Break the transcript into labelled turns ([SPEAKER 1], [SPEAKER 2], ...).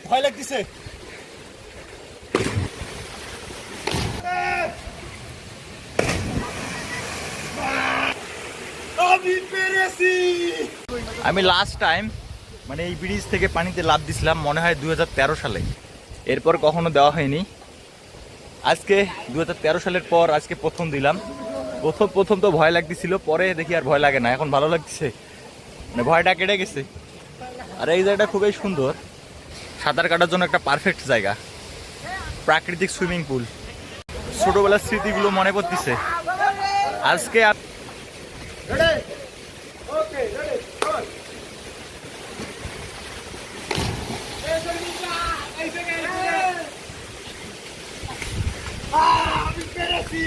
[SPEAKER 1] ভয় লাগতেছে। আমি লাস্ট টাইম মানে এই ব্রিজ থেকে পানিতে লাফ দিছিলাম মনে হয় 2013 সালে, এরপর কখনো দেওয়া হয়নি। আজকে 2013 সালের পর আজকে প্রথম দিলাম। প্রথম তো ভয় লাগতেছিল, পরে দেখি আর ভয় লাগে না, এখন ভালো লাগতেছে, মানে ভয়টা কেটে গেছে। আর এই জায়গাটা খুবই সুন্দর, সাঁতার কাটার জন্য একটা পারফেক্ট জায়গা, প্রাকৃতিক সুইমিং পুল। ছোটবেলার স্মৃতিগুলো মনে পড়তেছে আজকে। আমি পেরেছি।